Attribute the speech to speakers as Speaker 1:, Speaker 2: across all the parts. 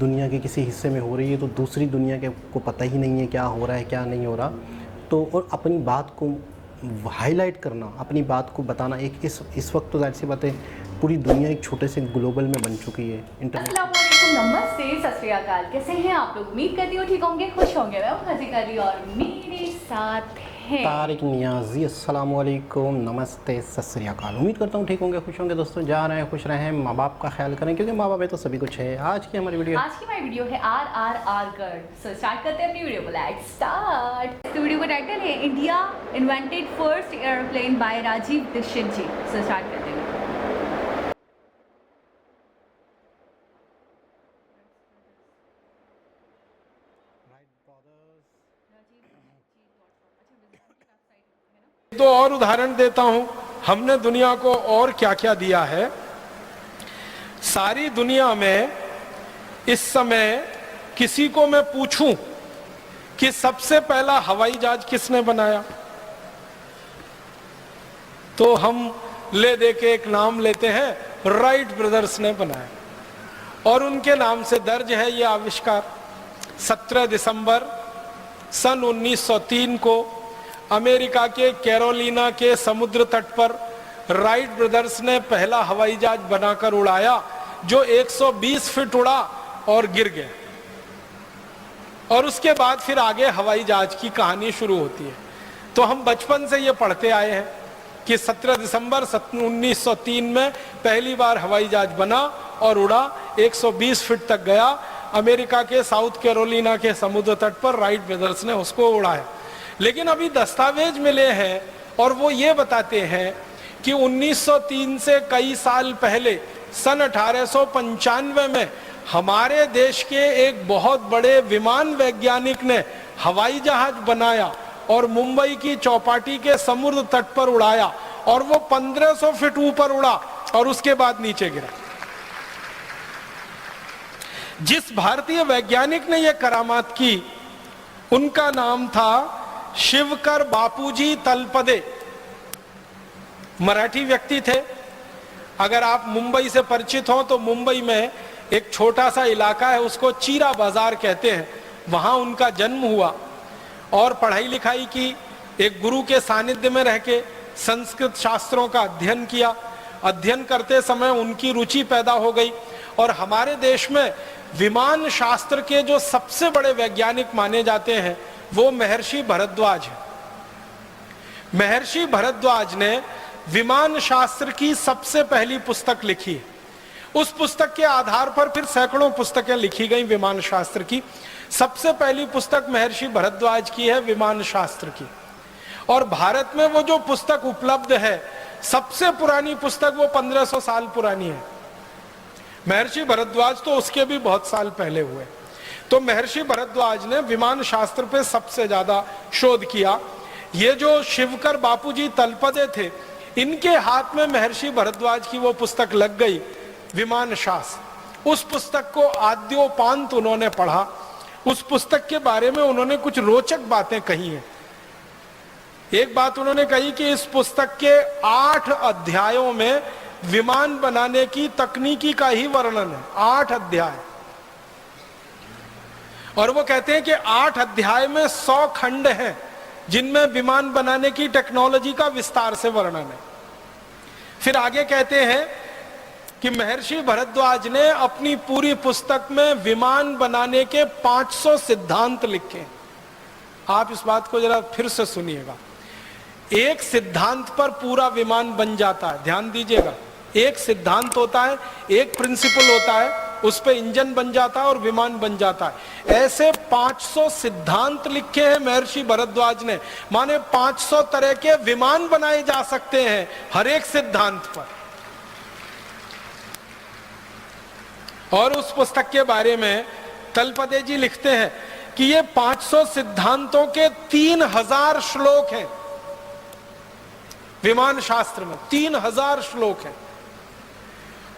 Speaker 1: दुनिया के किसी हिस्से में हो रही है तो दूसरी दुनिया के को पता ही नहीं है क्या हो रहा है क्या नहीं हो रहा। तो और अपनी बात को हाईलाइट करना, अपनी बात को बताना, एक इस वक्त तो जाहिर सी बात है पूरी दुनिया एक छोटे से ग्लोबल में बन चुकी है।
Speaker 2: अस्सलाम वालेकुम, नमस्ते, सत श्री अकाल। कैसे हैं आप लोग? उम्मीद करती हूँ ठीक होंगे, खुश होंगे। मैं हूँ हजी करी और मेरे साथ है
Speaker 1: तारिक नियाजी। अस्सलाम वालेकुम, नमस्ते, सत श्री अकाल। उम्मीद करता हूँ ठीक होंगे, खुश होंगे। दोस्तों जा रहे हैं, खुश रहें, माँ बाप का ख्याल करें, क्योंकि माँ बाप है तो सभी कुछ है। आज की हमारी वीडियो
Speaker 2: है RRR गर्ल। सो स्टार्ट करते हैं अपनी वीडियो को। Let's start. इस वीडियो का टाइटल है India invented first airplane by Rajiv Dixit ji. So start करते हैं।
Speaker 3: दो और उदाहरण देता हूं, हमने दुनिया को और क्या क्या दिया है। सारी दुनिया में इस समय किसी को मैं पूछूं कि सबसे पहला हवाई जहाज किसने बनाया, तो हम ले दे के एक नाम लेते हैं, राइट ब्रदर्स ने बनाया। और उनके नाम से दर्ज है यह आविष्कार। 17 दिसंबर सन 1903 को अमेरिका के कैरोलिना के समुद्र तट पर राइट ब्रदर्स ने पहला हवाई जहाज बनाकर उड़ाया, जो 120 फीट उड़ा और गिर गया। और उसके बाद फिर आगे हवाई जहाज की कहानी शुरू होती है। तो हम बचपन से ये पढ़ते आए हैं कि 17 दिसंबर 1903 में पहली बार हवाई जहाज बना और उड़ा, 120 फीट तक गया। अमेरिका के साउथ कैरोलिना के समुद्र तट पर राइट ब्रदर्स ने उसको उड़ाया। लेकिन अभी दस्तावेज मिले हैं और वो ये बताते हैं कि 1903 से कई साल पहले सन 1895 में हमारे देश के एक बहुत बड़े विमान वैज्ञानिक ने हवाई जहाज बनाया और मुंबई की चौपाटी के समुद्र तट पर उड़ाया, और वो 1500 फीट ऊपर उड़ा और उसके बाद नीचे गिरा। जिस भारतीय वैज्ञानिक ने यह करामात की, उनका नाम था शिवकर बापूजी तलपदे। मराठी व्यक्ति थे। अगर आप मुंबई से परिचित हो तो मुंबई में एक छोटा सा इलाका है, उसको चीरा बाजार कहते हैं। वहां उनका जन्म हुआ और पढ़ाई लिखाई की। एक गुरु के सानिध्य में रह के संस्कृत शास्त्रों का अध्ययन किया। अध्ययन करते समय उनकी रुचि पैदा हो गई और हमारे देश में विमान शास्त्र के जो सबसे बड़े वैज्ञानिक माने जाते हैं वो महर्षि भरद्वाज है। महर्षि भरद्वाज ने विमान शास्त्र की सबसे पहली पुस्तक लिखी है। उस पुस्तक के आधार पर फिर सैकड़ों पुस्तकें लिखी गई विमान शास्त्र की। सबसे पहली पुस्तक महर्षि भरद्वाज की है विमान शास्त्र की। और भारत में वो जो पुस्तक उपलब्ध है, सबसे पुरानी पुस्तक वो 1500 साल पुरानी है। महर्षि भरद्वाज तो उसके भी बहुत साल पहले हुए। तो महर्षि भरद्वाज ने विमान शास्त्र पे सबसे ज्यादा शोध किया। ये जो शिवकर बापूजी तलपदे थे, इनके हाथ में महर्षि भरद्वाज की वो पुस्तक लग गई, विमान शास्त्र। उस पुस्तक को आद्योपांत उन्होंने पढ़ा। उस पुस्तक के बारे में उन्होंने कुछ रोचक बातें कही हैं। एक बात उन्होंने कही कि इस पुस्तक के 8 अध्यायों में विमान बनाने की तकनीकी का ही वर्णन है। 8 अध्याय। और वो कहते हैं कि 8 अध्याय में 100 खंड हैं जिनमें विमान बनाने की टेक्नोलॉजी का विस्तार से वर्णन है। फिर आगे कहते हैं कि महर्षि भरद्वाज ने अपनी पूरी पुस्तक में विमान बनाने के 500 सिद्धांत लिखे। आप इस बात को जरा फिर से सुनिएगा। एक सिद्धांत पर पूरा विमान बन जाता है। ध्यान दीजिएगा, एक सिद्धांत होता है, एक प्रिंसिपल होता है, उस पे इंजन बन जाता है और विमान बन जाता है। ऐसे 500 सिद्धांत लिखे हैं महर्षि भरद्वाज ने। माने 500 तरह के विमान बनाए जा सकते हैं हर एक सिद्धांत पर। और उस पुस्तक के बारे में तलपदे जी लिखते हैं कि ये 500 सिद्धांतों के 3000 श्लोक हैं। विमान शास्त्र में 3000 श्लोक हैं।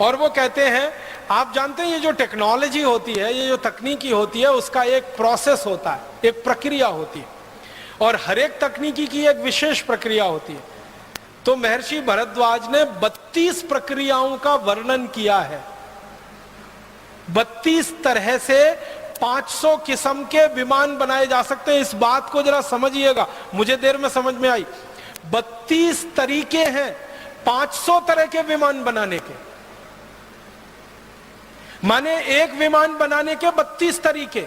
Speaker 3: और वो कहते हैं, आप जानते हैं ये जो टेक्नोलॉजी होती है, ये जो तकनीकी होती है, उसका एक प्रोसेस होता है, एक प्रक्रिया होती है, और हर एक तकनीकी की एक विशेष प्रक्रिया होती है। तो महर्षि भरद्वाज ने 32 प्रक्रियाओं का वर्णन किया है। 32 तरह से 500 किस्म के विमान बनाए जा सकते हैं। इस बात को जरा समझिएगा, मुझे देर में समझ में आई। 32 तरीके हैं 500 तरह के विमान बनाने के, माने एक विमान बनाने के 32 तरीके,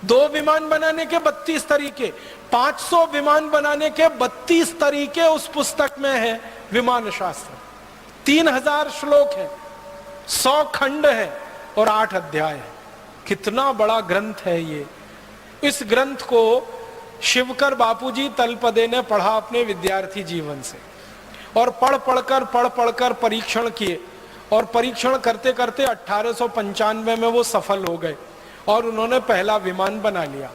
Speaker 3: 2 विमान बनाने के 32 तरीके, 500 विमान बनाने के 32 तरीके उस पुस्तक में है विमान शास्त्र। 3000 श्लोक है, 100 खंड है और 8 अध्याय है। कितना बड़ा ग्रंथ है ये। इस ग्रंथ को शिवकर बापूजी तलपदे ने पढ़ा अपने विद्यार्थी जीवन से, और पढ़ पढ़कर परीक्षण किए, और परीक्षण करते करते 1895 में वो सफल हो गए और उन्होंने पहला विमान बना लिया।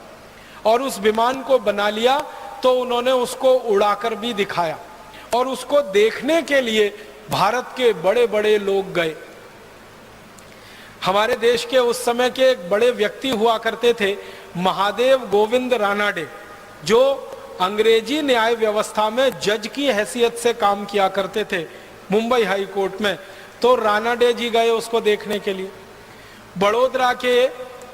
Speaker 3: और उस विमान को बना लिया तो उन्होंने उसको उड़ाकर भी दिखाया, और उसको देखने के लिए भारत के बड़े बड़े लोग गए। हमारे देश के उस समय के एक बड़े व्यक्ति हुआ करते थे, महादेव गोविंद रानाडे, जो अंग्रेजी न्याय व्यवस्था में जज की हैसियत से काम किया करते थे मुंबई हाई कोर्ट में। तो रानाडे जी गए उसको देखने के लिए। बड़ोदरा के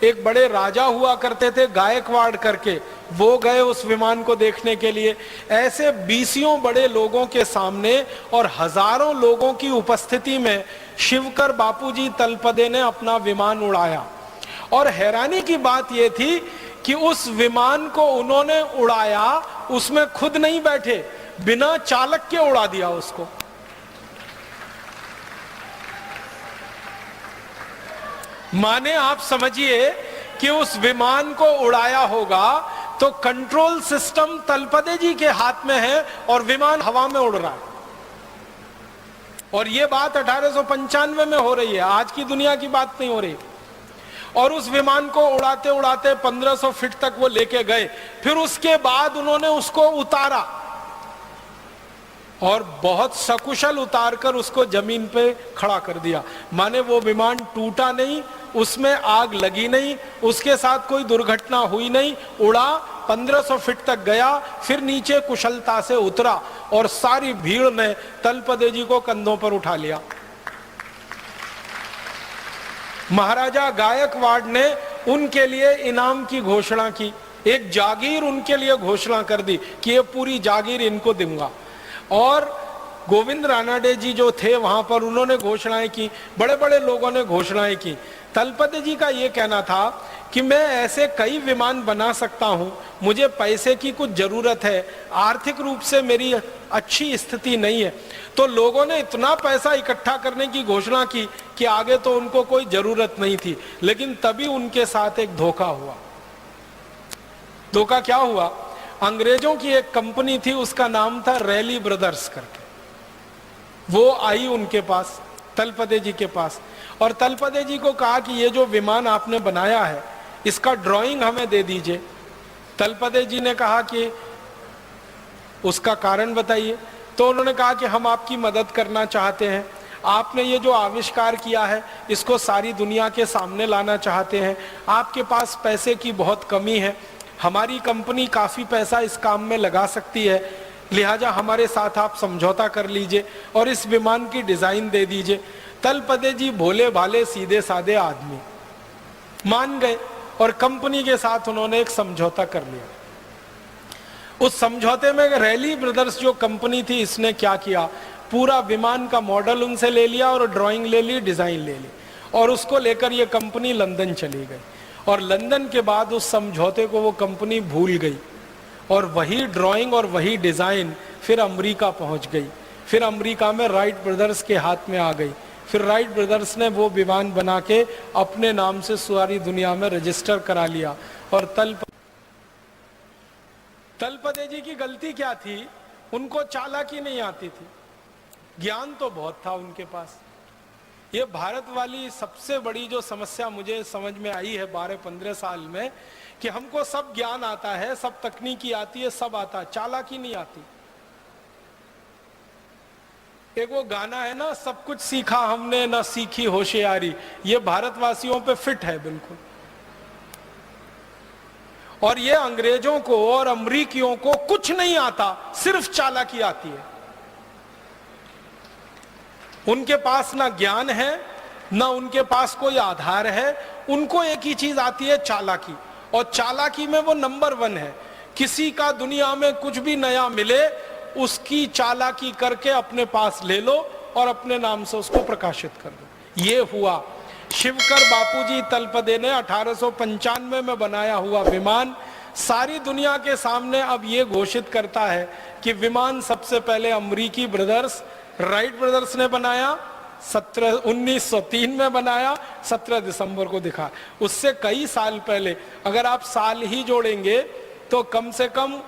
Speaker 3: एक बड़े राजा हुआ करते थे गायकवाड़ करके, वो गए उस विमान को देखने के लिए। ऐसे 20 बड़े लोगों के सामने और हजारों लोगों की उपस्थिति में शिवकर बापूजी तलपदे ने अपना विमान उड़ाया। और हैरानी की बात यह थी कि उस विमान को उन्होंने उड़ाया, उसमें खुद नहीं बैठे, बिना चालक के उड़ा दिया उसको। माने आप समझिए कि उस विमान को उड़ाया होगा तो कंट्रोल सिस्टम तलपदे जी के हाथ में है और विमान हवा में उड़ रहा है। और यह बात 1895 में हो रही है, आज की दुनिया की बात नहीं हो रही। और उस विमान को उड़ाते उड़ाते 1500 फीट तक वो लेके गए। फिर उसके बाद उन्होंने उसको उतारा और बहुत सकुशल उतारकर उसको जमीन पे खड़ा कर दिया। माने वो विमान टूटा नहीं, उसमें आग लगी नहीं, उसके साथ कोई दुर्घटना हुई नहीं, उड़ा 1500 फीट तक गया, फिर नीचे कुशलता से उतरा और सारी भीड़ ने तलपदे जी को कंधों पर उठा लिया। महाराजा गायकवाड़ ने उनके लिए इनाम की घोषणा की, एक जागीर उनके लिए घोषणा कर दी कि ये पूरी जागीर इनको दूंगा। और गोविंद रानाडे जी जो थे वहां पर, उन्होंने घोषणाएं की, बड़े बड़े लोगों ने घोषणाएं की। तलपदे जी का ये कहना था कि मैं ऐसे कई विमान बना सकता हूं, मुझे पैसे की कुछ जरूरत है, आर्थिक रूप से मेरी अच्छी स्थिति नहीं है। तो लोगों ने इतना पैसा इकट्ठा करने की घोषणा की कि आगे तो उनको कोई जरूरत नहीं थी। लेकिन तभी उनके साथ एक धोखा हुआ। धोखा क्या हुआ? अंग्रेजों की एक कंपनी थी, उसका नाम था रैली ब्रदर्स करके। वो आई उनके पास, तलपदे जी के पास, और तलपदे जी को कहा कि ये जो विमान आपने बनाया है इसका ड्राइंग हमें दे दीजिए। तलपदे जी ने कहा कि उसका कारण बताइए। तो उन्होंने कहा कि हम आपकी मदद करना चाहते हैं, आपने ये जो आविष्कार किया है इसको सारी दुनिया के सामने लाना चाहते हैं, आपके पास पैसे की बहुत कमी है, हमारी कंपनी काफ़ी पैसा इस काम में लगा सकती है, लिहाजा हमारे साथ आप समझौता कर लीजिए और इस विमान की डिज़ाइन दे दीजिए। तलपदे जी भोले भाले सीधे साधे आदमी मान गए और कंपनी के साथ उन्होंने एक समझौता कर लिया। उस समझौते में रैली ब्रदर्स जो कंपनी थी, इसने क्या किया, पूरा विमान का मॉडल उनसे ले लिया और ड्राइंग ले ली, डिज़ाइन ले ली, और उसको लेकर ये कंपनी लंदन चली गई। और लंदन के बाद उस समझौते को वो कंपनी भूल गई और वही ड्राइंग और वही डिज़ाइन फिर अमेरिका पहुंच गई। फिर अमेरिका में राइट ब्रदर्स के हाथ में आ गई। फिर राइट ब्रदर्स ने वो विमान बना के अपने नाम से सारी दुनिया में रजिस्टर करा लिया। और तलपदे जी की गलती क्या थी? उनको चालाकी नहीं आती थी, ज्ञान तो बहुत था उनके पास। ये भारत वाली सबसे बड़ी जो समस्या मुझे समझ में आई है 12-15 साल में, कि हमको सब ज्ञान आता है, सब तकनीकी आती है, सब आता है, चालाकी नहीं आती। एक वो गाना है ना, सब कुछ सीखा हमने ना सीखी होशियारी, ये भारतवासियों पे फिट है बिल्कुल। और ये अंग्रेजों को और अमरीकियों को कुछ नहीं आता, सिर्फ चालाकी आती है। उनके पास ना ज्ञान है, ना उनके पास कोई आधार है। उनको एक ही चीज आती है, चालाकी, और चालाकी में वो नंबर 1 है। किसी का दुनिया में कुछ भी नया मिले उसकी चालाकी करके अपने पास ले लो और अपने नाम से उसको प्रकाशित कर दो। ये हुआ। शिवकर बापूजी तलपदे ने 1895 में बनाया हुआ विमान सारी दुनिया के सामने अब ये घोषित करता है कि विमान सबसे पहले अमरीकी ब्रदर्स राइट ब्रदर्स ने बनाया, 1903 में बनाया, 17 दिसंबर को दिखा। उससे कई साल पहले, अगर आप साल ही जोड़ेंगे तो कम से कम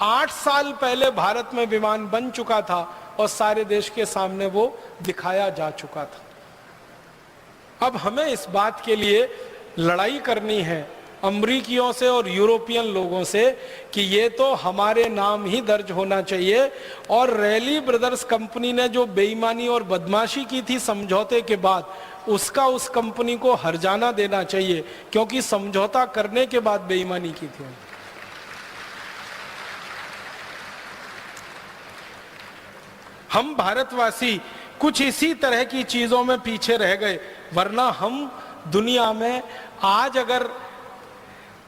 Speaker 3: 8 साल पहले भारत में विमान बन चुका था और सारे देश के सामने वो दिखाया जा चुका था। अब हमें इस बात के लिए लड़ाई करनी है अमरीकियों से और यूरोपियन लोगों से कि ये तो हमारे नाम ही दर्ज होना चाहिए। और रैली ब्रदर्स कंपनी ने जो बेईमानी और बदमाशी की थी समझौते के बाद, उसका उस कंपनी को हर्जाना देना चाहिए, क्योंकि समझौता करने के बाद बेईमानी की थी। हम भारतवासी कुछ इसी तरह की चीजों में पीछे रह गए, वरना हम दुनिया में आज अगर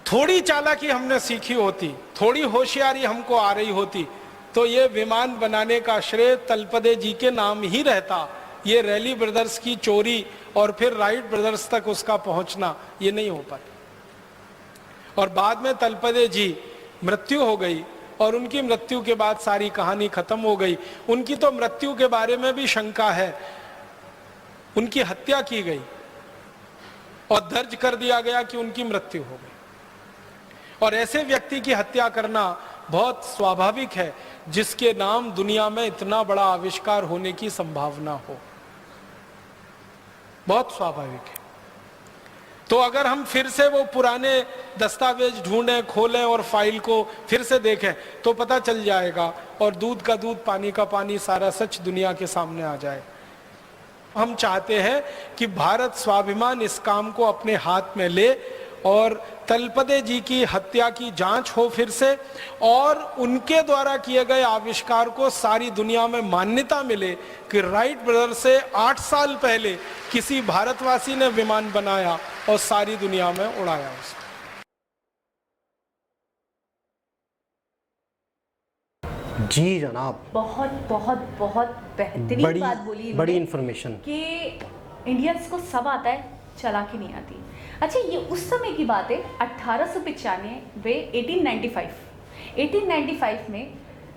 Speaker 3: थोड़ी चालाकी हमने सीखी होती, थोड़ी होशियारी हमको आ रही होती, तो ये विमान बनाने का श्रेय तलपदे जी के नाम ही रहता। ये रैली ब्रदर्स की चोरी और फिर राइट ब्रदर्स तक उसका पहुंचना ये नहीं हो पाता। और बाद में तलपदे जी मृत्यु हो गई और उनकी मृत्यु के बाद सारी कहानी खत्म हो गई। उनकी तो मृत्यु के बारे में भी शंका है, उनकी हत्या की गई और दर्ज कर दिया गया कि उनकी मृत्यु हो गई। और ऐसे व्यक्ति की हत्या करना बहुत स्वाभाविक है जिसके नाम दुनिया में इतना बड़ा आविष्कार होने की संभावना हो, बहुत स्वाभाविक है। तो अगर हम फिर से वो पुराने दस्तावेज ढूंढें, खोलें और फाइल को फिर से देखें तो पता चल जाएगा और दूध का दूध पानी का पानी सारा सच दुनिया के सामने आ जाए। हम चाहते हैं कि भारत स्वाभिमान इस काम को अपने हाथ में ले और तलपदे जी की हत्या की जांच हो फिर से, और उनके द्वारा किए गए आविष्कार को सारी दुनिया में मान्यता मिले कि राइट ब्रदर से 8 साल पहले किसी भारतवासी ने विमान बनाया और सारी दुनिया में उड़ाया उसे।
Speaker 1: जी जनाब,
Speaker 2: बहुत बहुत बहुत बेहतरीन बात बोली,
Speaker 1: बड़ी इंफॉर्मेशन
Speaker 2: कि इंडियंस को सब आता है, चालाकी नहीं आती। अच्छा, ये उस समय की बात है 1895 1895 में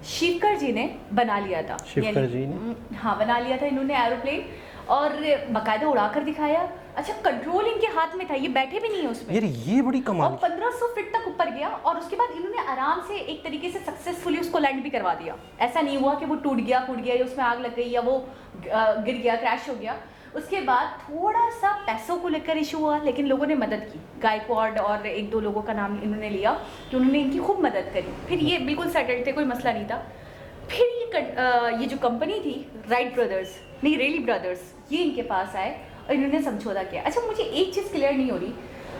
Speaker 2: शिवकर जी ने बना लिया था।
Speaker 1: शिवकर जी ने,
Speaker 2: हाँ, बना लिया था इन्होंने एरोप्लेन और बाकायदा उड़ाकर दिखाया। अच्छा, कंट्रोल इनके हाथ में था, ये बैठे भी नहीं है उसमें।
Speaker 1: यार ये बड़ी कमाल।
Speaker 2: और 1500 फीट तक ऊपर गया और उसके बाद इन्होंने आराम से एक तरीके से सक्सेसफुली उसको लैंड भी करवा दिया। ऐसा नहीं हुआ कि वो टूट गया, फूट गया या उसमें आग लग गई या वो गिर गया, क्रैश हो गया। उसके बाद थोड़ा सा पैसों को लेकर इशू हुआ, लेकिन लोगों ने मदद की। गायकवाड़ और 1-2 लोगों का नाम इन्होंने लिया कि उन्होंने इनकी खूब मदद करी। फिर ये बिल्कुल सेटल्ड थे, कोई मसला नहीं था। फिर ये जो कंपनी थी राइट ब्रदर्स, नहीं रैली ब्रदर्स, ये इनके पास आए और इन्होंने समझौता किया। अच्छा, मुझे एक चीज़ क्लियर नहीं हो रही,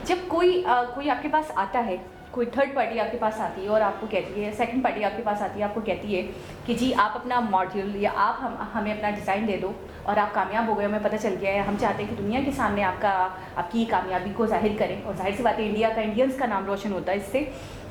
Speaker 2: जब कोई आपके पास आता है, कोई थर्ड पार्टी आपके पास आती है और आपको कहती है, सेकंड पार्टी आपके पास आती है, आपको कहती है कि जी आप अपना मॉड्यूल या आप हमें अपना डिज़ाइन दे दो और आप कामयाब हो गए, हमें पता चल गया है, हम चाहते हैं कि दुनिया के सामने आपकी कामयाबी को जाहिर करें। और जाहिर सी बात है इंडियंस का नाम रोशन होता है इससे,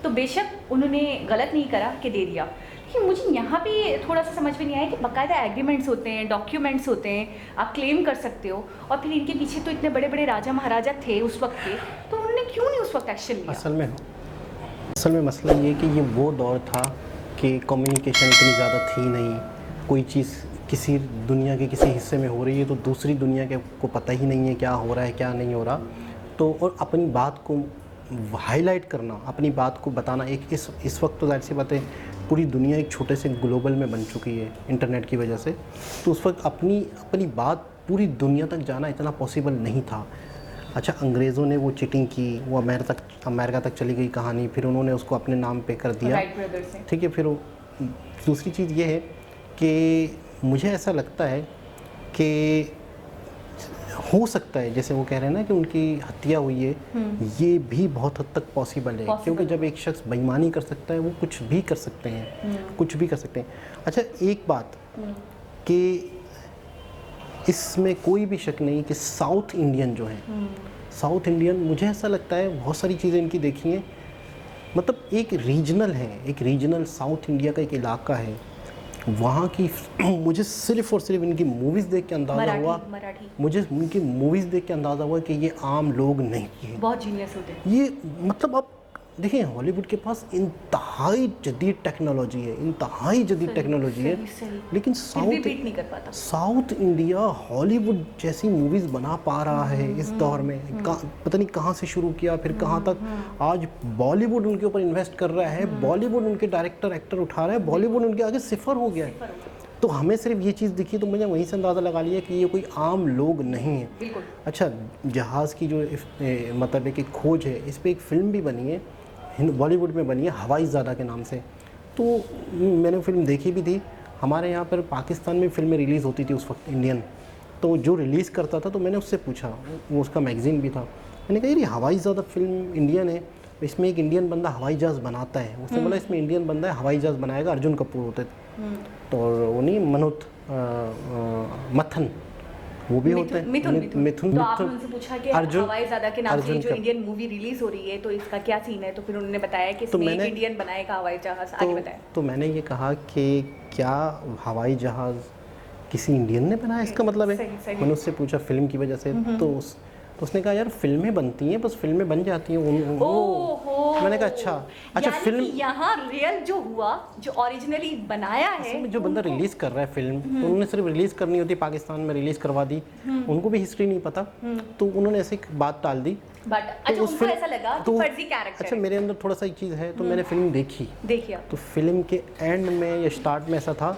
Speaker 2: तो बेशक उन्होंने गलत नहीं करा कि दे दिया। लेकिन मुझे यहाँ भी थोड़ा सा समझ में नहीं आया कि बाकायदा एग्रीमेंट्स होते हैं, डॉक्यूमेंट्स होते हैं, आप क्लेम कर सकते हो, और फिर इनके पीछे तो इतने बड़े बड़े राजा महाराजा थे उस वक्त के, तो उन्होंने क्यों नहीं उस वक्त एक्शन लिया?
Speaker 1: असल में मसला ये कि ये वो दौर था कि कम्युनिकेशन इतनी ज़्यादा थी नहीं, कोई चीज़ किसी दुनिया के किसी हिस्से में हो रही है तो दूसरी दुनिया के को पता ही नहीं है क्या हो रहा है क्या नहीं हो रहा। तो और अपनी बात को हाईलाइट करना, अपनी बात को बताना, एक इस वक्त तो जाहिर सी बात है पूरी दुनिया एक छोटे से ग्लोबल में बन चुकी है इंटरनेट की वजह से, तो उस वक्त अपनी बात पूरी दुनिया तक जाना इतना पॉसिबल नहीं था। अच्छा, अंग्रेज़ों ने वो चीटिंग की, वो अमेरिका तक चली गई कहानी, फिर उन्होंने उसको अपने नाम पे कर दिया, ठीक है। फिर दूसरी चीज़ ये है कि मुझे ऐसा लगता है कि हो सकता है, जैसे वो कह रहे हैं ना कि उनकी हत्या हुई है, ये भी बहुत हद तक पॉसिबल है, क्योंकि जब एक शख्स बेईमानी कर सकता है वो कुछ भी कर सकते हैं, कुछ भी कर सकते हैं। अच्छा, एक बात कि इसमें कोई भी शक नहीं कि साउथ इंडियन जो है, साउथ इंडियन, मुझे ऐसा लगता है बहुत सारी चीज़ें इनकी देखी हैं, मतलब एक रीजनल है, एक रीजनल साउथ इंडिया का एक इलाका है, वहाँ की मुझे सिर्फ़ और सिर्फ इनकी मूवीज़ देख के अंदाज़ा हुआ, मुझे उनकी मूवीज़ देख के अंदाज़ा हुआ कि ये आम लोग नहीं हैं, बहुत
Speaker 2: जीनियस होते हैं
Speaker 1: ये। मतलब आप देखिए हॉलीवुड के पास इंतहाई जदीद टेक्नोलॉजी है, इंतहाई जदीद टेक्नोलॉजी है, लेकिन साउथ इंडिया हॉलीवुड जैसी मूवीज़ बना पा रहा है इस दौर में। पता नहीं कहाँ से शुरू किया फिर कहाँ तक, आज बॉलीवुड उनके ऊपर इन्वेस्ट कर रहा है, बॉलीवुड उनके डायरेक्टर एक्टर उठा रहा है, बॉलीवुड उनके आगे सिफर हो गया है। तो हमें सिर्फ ये चीज़ दिखी तो मुझे वहीं से अंदाज़ा लगा लिया कि ये कोई आम लोग नहीं है। अच्छा, जहाज़ की जो मतलब एक खोज है, इस पर एक फ़िल्म भी बनी है, बॉलीवुड में बनी है, हवाईज़ादा के नाम से। तो मैंने फिल्म देखी भी थी। हमारे यहाँ पर पाकिस्तान में फिल्में रिलीज़ होती थी उस वक्त इंडियन, तो जो रिलीज़ करता था तो मैंने उससे पूछा, वो उसका मैगज़ीन भी था, मैंने कहा ये हवाईज़ादा फिल्म इंडियन है, इसमें एक इंडियन बंदा हवाई जहाज़ बनाता है। उसने बोला इसमें इंडियन बंदा है हवाई जहाज़ बनाएगा, अर्जुन कपूर होते तो वो नहीं मथन वो भी होते हैं, मिथुन।
Speaker 2: तो आपने उनसे पूछा कि हवाईज़ादा के नाम से जो इंडियन मूवी रिलीज हो रही है तो इसका क्या सीन है, तो फिर उन्होंने बताया कि इसमें एक इंडियन बनाएगा हवाई जहाज। आगे बताएं।
Speaker 1: तो मैंने ये कहा कि क्या हवाई जहाज किसी इंडियन ने बनाया, इसका मतलब है। मैंने उससे पूछा फिल्म की वजह से, तो उसने कहा यार फिल्में बनती हैं, बस फिल्में बन जाती हैं। मैंने कहा अच्छा फिल्म
Speaker 2: यहाँ रियल जो हुआ, जो ओरिजिनली बनाया है,
Speaker 1: जो बंदा रिलीज कर रहा है फिल्म, तो उन्होंने सिर्फ रिलीज करनी होती, पाकिस्तान में रिलीज करवा दी, उनको भी हिस्ट्री नहीं पता, तो उन्होंने ऐसे बात टाल दी।
Speaker 2: बट अच्छा, उनको ऐसा लगा कि फर्जी कैरेक्टर।
Speaker 1: अच्छा, मेरे अंदर थोड़ा सा एक चीज़ है, तो मैंने फिल्म देखी, तो फिल्म के एंड में या स्टार्ट में ऐसा था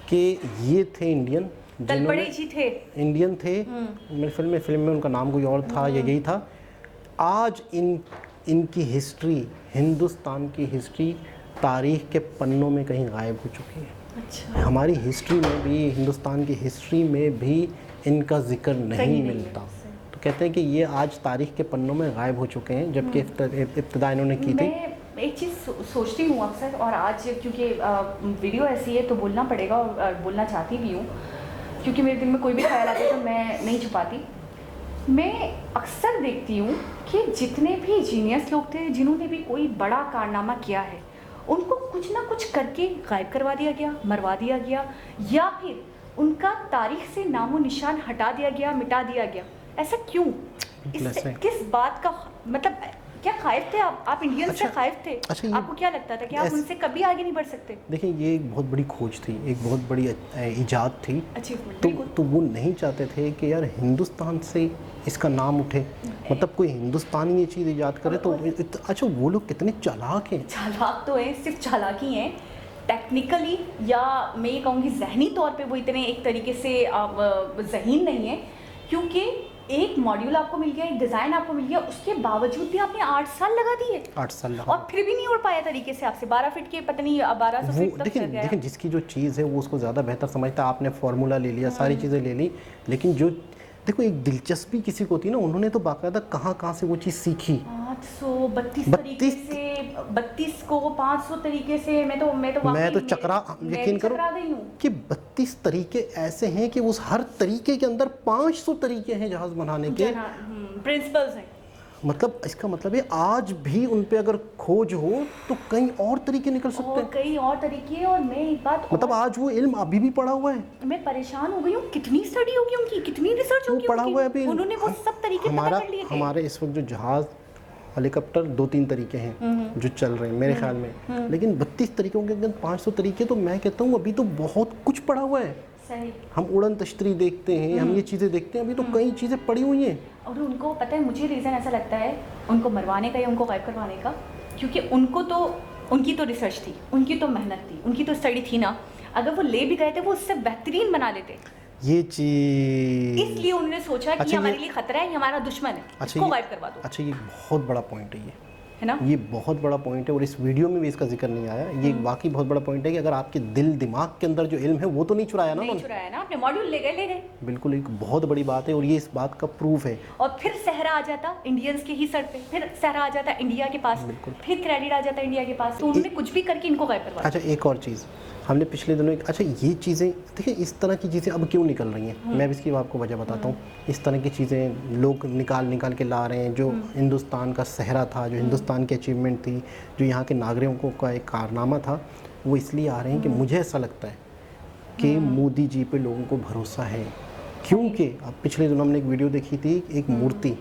Speaker 1: कि ये थे इंडियन,
Speaker 2: जी थे,
Speaker 1: इंडियन थे। मेरी फिल्म में उनका नाम कोई और था या यही था। आज इनकी हिस्ट्री, हिंदुस्तान की हिस्ट्री तारीख़ के पन्नों में कहीं गायब हो चुकी है।
Speaker 2: अच्छा।
Speaker 1: हमारी हिस्ट्री में भी, हिंदुस्तान की हिस्ट्री में भी इनका जिक्र नहीं मिलता। तो कहते हैं कि ये आज तारीख़ के पन्नों में गायब हो चुके हैं, जबकि इब्तिदा इन्होंने की थी।
Speaker 2: एक चीज़ सोचती हूँ अक्सर, और आज क्योंकि वीडियो ऐसी है तो बोलना पड़ेगा, और बोलना चाहती भी हूँ, क्योंकि मेरे दिल में कोई भी ख्याल आता है तो मैं नहीं छुपाती। मैं अक्सर देखती हूँ कि जितने भी जीनियस लोग थे, जिन्होंने भी कोई बड़ा कारनामा किया है, उनको कुछ ना कुछ करके गायब करवा दिया गया, मरवा दिया गया, या फिर उनका तारीख से नामो निशान हटा दिया गया, मिटा दिया गया। ऐसा क्यों? किस बात का मतलब, क्या खाइफ थे आप इंडियन से खाइफ थे? अच्छा, आपको क्या लगता था कि आप उनसे कभी आगे नहीं बढ़ सकते?
Speaker 1: देखिए, ये एक बहुत बड़ी खोज थी, एक बहुत बड़ी इजाद थी, तो वो नहीं चाहते थे कि यार हिंदुस्तान से इसका नाम उठे, मतलब कोई हिंदुस्तानी ये चीज़ इजाद करे। तो अच्छा, वो लोग कितने चालाक हैं।
Speaker 2: चालाक तो है, सिर्फ चालाकी हैं, टेक्निकली या मैं ये कहूँगी जहनी तौर पे वो इतने एक तरीके से ज़हीन नहीं है, क्योंकि एक मॉड्यूल आपको मिल गया, एक डिज़ाइन आपको मिल गया, उसके बावजूद भी आपने 8 साल लगा दिए,
Speaker 1: 8 साल
Speaker 2: और फिर भी नहीं उड़ पाया तरीके से आपसे। 12 फीट के पता नहीं 1200 फीट तक चल गया।
Speaker 1: देखिए, जिसकी जो चीज़ है वो उसको ज़्यादा बेहतर समझता है। आपने फार्मूला ले लिया, सारी चीज़ें ले ली, लेकिन जो देखो एक दिलचस्पी किसी को होती है ना, उन्होंने तो बाकायदा कहाँ से वो चीज़ सीखी।
Speaker 2: 32 को 500 तरीके से मैं तो
Speaker 1: चकरा, यकीन करो कि 32 तरीके ऐसे हैं कि उस हर तरीके के अंदर 500 तरीके हैं जहाज बनाने के,
Speaker 2: प्रिंसिपल्स हैं।
Speaker 1: मतलब इसका मतलब है आज भी उन पे अगर खोज हो तो कई और तरीके निकल सकते हैं,
Speaker 2: कई और तरीके। और मैं एक बात,
Speaker 1: मतलब आज वो इल्म अभी भी पड़ा हुआ है।
Speaker 2: मैं परेशान हो गई हूँ, कितनी स्टडी होगी उनकी, कितनी रिसर्च होगी,
Speaker 1: पड़ा हुआ है अभी।
Speaker 2: उन्होंने वो सब तरीके पता कर लिए थे।
Speaker 1: हमारे इस वक्त जो जहाज, हेलीकॉप्टर 2-3 तरीके हैं जो चल रहे हैं मेरे ख्याल में, लेकिन 32 तरीकों के अंदर 500 तरीके, तो मैं कहता हूँ अभी तो बहुत कुछ पड़ा हुआ है।
Speaker 2: सही।
Speaker 1: हम उड़न तश्तरी देखते हैं, हम ये चीज़ें देखते हैं, अभी तो कई चीज़ें पड़ी हुई हैं।
Speaker 2: और उनको पता है, मुझे रीज़न ऐसा लगता है उनको मरवाने का या उनको गायब करवाने का, क्योंकि उनकी तो रिसर्च थी, उनकी तो मेहनत थी, उनकी तो स्टडी थी ना। अगर वो ले भी गए थे, वो उससे बेहतरीन बना लेते
Speaker 1: ये चीज़,
Speaker 2: इसलिए उन्होंने सोचा कि हमारे लिए खतरा है, हमारा दुश्मन है, इसको गायब करवा दो।
Speaker 1: अच्छा, ये बहुत बड़ा पॉइंट है, ये
Speaker 2: है ना।
Speaker 1: ये बहुत बड़ा पॉइंट है और इस वीडियो में भी इसका जिक्र नहीं आया। ये वाकई बहुत बड़ा पॉइंट है कि अगर आपके दिल दिमाग के अंदर जो इल्म है वो तो नहीं चुराया ना
Speaker 2: नहीं
Speaker 1: उन्होंने।
Speaker 2: चुराया ना, अपने मॉड्यूल ले गए।
Speaker 1: बिल्कुल एक बहुत बड़ी बात है और ये इस बात का प्रूफ है।
Speaker 2: और फिर सहरा आ जाता इंडियंस के ही सर पे, फिर सहरा आ जाता इंडिया के पास, फिर क्रेडिट आ जाता इंडिया के पास। तो उन्होंने कुछ भी करके इनको गायब करवा।
Speaker 1: अच्छा एक और चीज़ हमने पिछले दिनों अच्छा ये चीज़ें देखिए, इस तरह की चीज़ें अब क्यों निकल रही हैं, मैं भी इसकी आपको वजह बताता हूँ। इस तरह की चीज़ें लोग निकाल के ला रहे हैं। जो हिंदुस्तान का सहरा था, जो हिंदुस्तान की अचीवमेंट थी, जो यहाँ के नागरिकों का एक कारनामा था, वो इसलिए आ रहे हैं कि मुझे ऐसा लगता है कि मोदी जी पे लोगों को भरोसा है। क्योंकि अब पिछले दिनों हमने एक वीडियो देखी थी, एक मूर्ति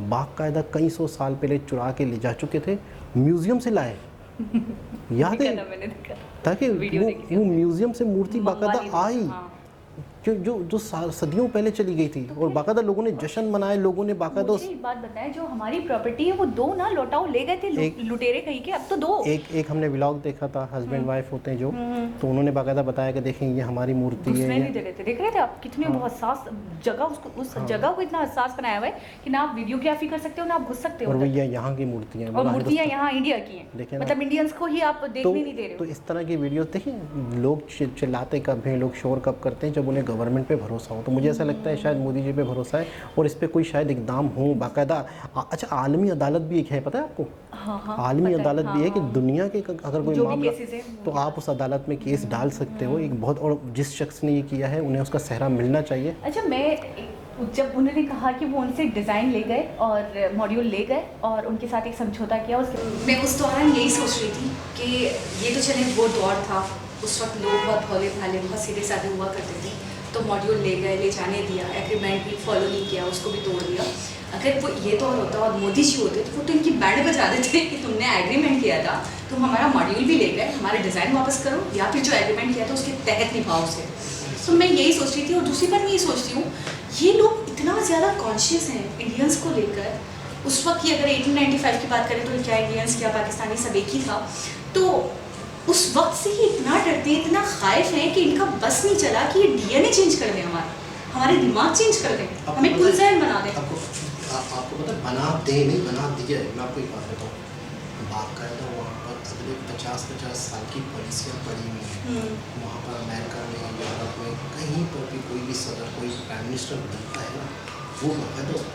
Speaker 1: बाकायदा कई सौ साल पहले चुरा के ले जा चुके थे, म्यूजियम से लाए याद है, ताकि वो म्यूजियम से मूर्ति बाकायदा आई जो सदियों पहले चली गई थी और बाकायदा लोगों ने जश्न मनाए, लोगों ने बाकायदा।
Speaker 2: मुझे एक बात बताएं, जो हमारी प्रॉपर्टी है वो दो ना लौटाओ ले गए थे लुटेरे कहीं के, अब तो दो। एक हमने व्लॉग देखा था, हस्बैंड वाइफ होते हैं जो, तो उन्होंने बाकायदा बताया कि देखें ये हमारी मूर्ति है। देख रहे थे आप कितने हसास जगह, उसको उस जगह को इतना हसास बनाया हुआ है कि ना आप वीडियोग्राफी कर सकते हो ना आप घुस सकते हो।
Speaker 1: और भैया यहाँ की मूर्तियाँ
Speaker 2: और मूर्तियाँ यहाँ इंडिया की हैं, मतलब इंडियंस को ही आप देखने नहीं दे रहे हो।
Speaker 1: तो इस तरह की वीडियो देखिए, लोग चिल्लाते कब हैं, लोग शोर कब करते हैं, जब उन्हें गवर्नमेंट पे भरोसा हो। तो मुझे ऐसा लगता है शायद मोदी जी पे भरोसा है और इस पे कोई शायद इकदाम हो बाकायदा। अच्छा आलमी अदालत भी एक है, पता है आपको? आलमी अदालत भी है कि दुनिया के अगर कोई मामला तो आप उस अदालत में केस डाल सकते हो। एक बहुत, और जिस शख्स ने ये किया है उन्हें उसका सहरा मिलना चाहिए।
Speaker 2: अच्छा जब उन्होंने कहा कि वो उनसे डिज़ाइन ले गए और मॉड्यूल ले गए और उनके साथ एक समझौता किया,
Speaker 4: मैं उस दौरान यही सोच रही थी कि ये तो चले वो दौर था, उस वक्त लोग बहुत भोले भाले बहुत सीधे साधे हुआ करते थे, तो मॉड्यूल ले गए, ले जाने दिया, एग्रीमेंट भी फॉलो नहीं किया, उसको भी तोड़ दिया। अगर वो ये दौर होता और मोदी जी होते तो वो तो इनकी बैंड बजा देते कि तुमने एग्रीमेंट किया था, तुम हमारा मॉड्यूल भी ले गए, हमारा डिज़ाइन वापस करो या फिर जो एग्रीमेंट किया था उसके तहत निभाओ उसे। तो मैं यही सोच रही थी। और दूसरी बात मैं ये सोचती हूँ, ये लोग इतना ज़्यादा कॉन्शियस हैं इंडियंस को लेकर। उस वक्त की अगर 1895 की बात करें तो क्या इंडियंस क्या पाकिस्तानी सब एक ही था, तो उस वक्त से ही इतना डरते हैं, इतना खाइफ हैं कि इनका बस नहीं चला कि ये डीएनए चेंज कर दें, हमारे दिमाग चेंज कर दें, हमें कुल जहन बना दें।
Speaker 1: आपको पता बना दे नहीं बना दिया है। मैं आपको एक बात बताऊँ, बाकायदा वहाँ पर अगले 50 साल की पॉलिसियाँ पड़ी हुई हैं। वहाँ पर अमेरिका में, यूरोप में, कहीं पर भी कोई भी सदर, कोई प्राइम मिनिस्टर बनता है ना, वो बाकायदा उस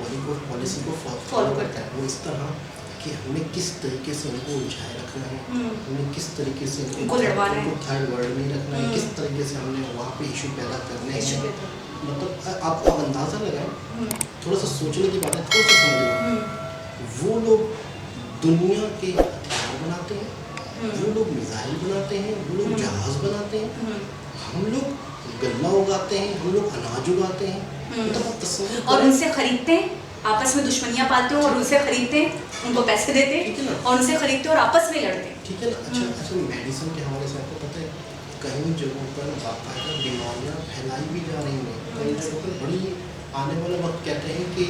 Speaker 1: पॉलिसी को फॉलो करता है। वो इस तरह कि हमें किस तरीके से उनको उलझाए रखना है, हमें किस तरीके से
Speaker 4: उनको लड़वाना है,
Speaker 1: थर्ड वर्ल्ड में रखना है, किस तरीके से हमने वहाँ पे इशू पैदा करने हैं। मतलब आप अंदाज़ा लगाएं, थोड़ा सा सोचने की बात है, थोड़ा सा समझना। वो लोग दुनिया के हथियार बनाते हैं, वो लोग मिसाइल बनाते हैं, वो लोग जहाज़ बनाते हैं, हम लोग गन्ना उगाते हैं, हम लोग अनाज उगाते हैं। मतलब तस्वीर
Speaker 4: और उनसे खरीदते हैं, आपस में दुश्मनियाँ पालते हैं और उनसे खरीदते हैं, उनको पैसे देते हैं और उनसे खरीदते हैं और आपस में लड़ते हैं।
Speaker 1: ठीक है ना। अच्छा मेडिसिन के हवाले से आपको पता है कई जगहों पर बाकायदा बीमारियाँ फैलाई भी जा रही हैं। कई जगहों पर बड़ी आने वाला वक्त कहते हैं कि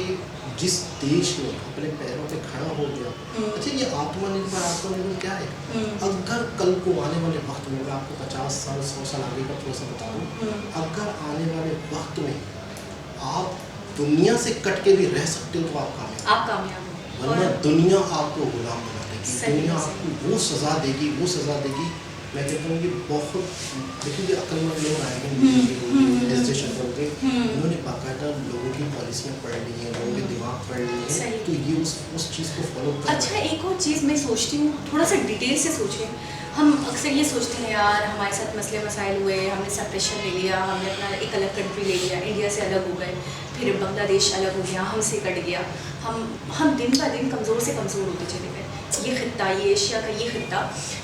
Speaker 1: जिस देश में अपने पैरों पे खड़ा हो गया, अच्छा ये आत्मनिर्भर क्या है? अगर कल को आने वाले वक्त में, मैं आपको 50 साल 100 साल आगे का थोड़ा सा बता दूँ, अगर आने वाले वक्त में आप दुनिया से कट के भी रह सकते हो तो आप कामयाब हो, वरना दुनिया आपको गुलाम बना देगी, दुनिया आपको वो सज़ा देगी। मैं कहता हूँ कि बहुत देखिए अक्लमंद लोग आएंगे इस देश के, उन्होंने बाकायदा लोगों की पॉलिसियाँ पढ़ ली हैं, लोगों के दिमाग पढ़ लिए हैं, तो ये उस चीज़ को फॉलो कर।
Speaker 4: अच्छा एक और चीज़ मैं सोचती हूँ, थोड़ा सा डिटेल से सोचें। हम अक्सर ये सोचते हैं यार हमारे साथ मसले मसाइल हुए, हमने सेपरेशन ले लिया, हमने अपना एक अलग कंट्री ले लिया, इंडिया से अलग हो गए, फिर बांग्लादेश अलग हो गया, हमसे कट गया, हम दिन ब दिन कमज़ोर से कमज़ोर होते चले गए, ये ख़ित्ता, ये एशिया का ये ख़ित्ता।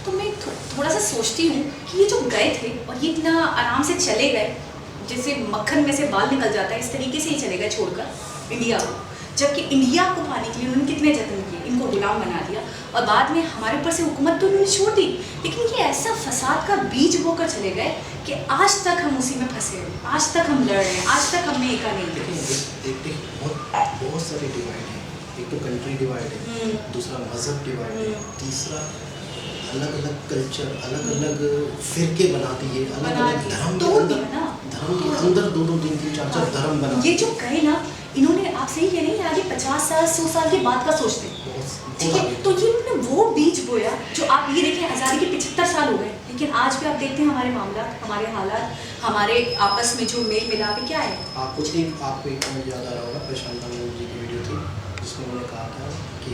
Speaker 4: तो मैं थोड़ा सा सोचती हूँ कि ये जो गए थे और ये इतना आराम से चले गए, जैसे मक्खन में से बाल निकल जाता है, इस तरीके से ही चले गए छोड़कर इंडिया को, जबकि इंडिया को पाने के लिए उन्होंने कितने जतन किए, इनको गुलाम बना दिया और बाद में हमारे ऊपर से हुकूमत तो उन्होंने छोड़ दी, लेकिन ये ऐसा फसाद का बीज बोकर चले गए कि आज तक हम उसी में फंसे हैं, आज तक हम लड़ रहे हैं, आज तक हमने एका नहीं
Speaker 1: देखिए। बहुत सारे डिवाइड हैं, एक तो कंट्री डिवाइड है, दूसरा मज़हब डिवाइड है, तीसरा अलग अलग कल्चर, अलग अलग फिरके बना दिए, अलग अलग धर्म के अंदर 2-2 3-3 4-4 धर्म बना।
Speaker 4: ये जो कहे ना इन्होंने, आप सही कह रहे हैं, आगे 50 साल 100 साल के बाद का सोचते हैं, ठीक है, तो ये उन्होंने गोया, जो आप ये देखिए आज़ादी के 75 साल हो गए, लेकिन आज भी आप देखते हैं हमारे मामला, हमारे हालात, हमारे आपस में जो मेल मिलाप है, क्या है?
Speaker 1: आपको एक पॉइंट याद आ रहा होगा, प्रशांत नारायण जी की वीडियो थी जिसमें उन्होंने कहा था कि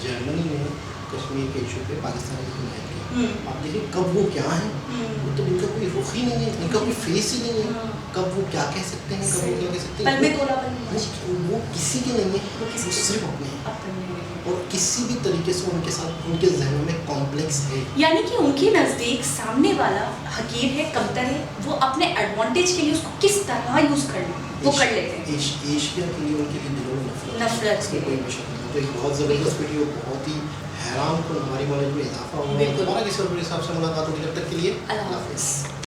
Speaker 1: जर्मनी में कश्मीर के इशू पे पाकिस्तान की हिमायत की। आप देखिए कब वो क्या है, वो तो इनका कोई रुख ही नहीं है, इनका कोई फेस ही नहीं है, कब वो क्या कह सकते हैं, कब वो क्या कह सकते
Speaker 4: पल में तोला पल में
Speaker 1: हैं, वो किसी के नहीं है, वो सिर्फ अपने हैं।
Speaker 4: अपने।
Speaker 1: और किसी भी तरीके से उनके साथ उनके जहनों में कॉम्प्लेक्स है।
Speaker 4: यानी कि उनके नज़दीक सामने वाला हकीर है, कमतर है, वो अपने एडवांटेज के लिए उसको किस तरह यूज़ कर ले वो कर लेते हैं।
Speaker 1: एशिया के लिए उनके दिलों में
Speaker 4: नफरत
Speaker 1: इसमें कोई भी शक नहीं। तो एक बहुत ज़बरदस्त वीडियो, बहुत ही हैरान को हमारी नॉलेज में इजाफा हुआ।
Speaker 4: बिल्कुल।
Speaker 1: हमारा किसी और हिसाब से मुलाकात होगी, जब तक के लिए
Speaker 4: अल्लाह हाफ़िज़।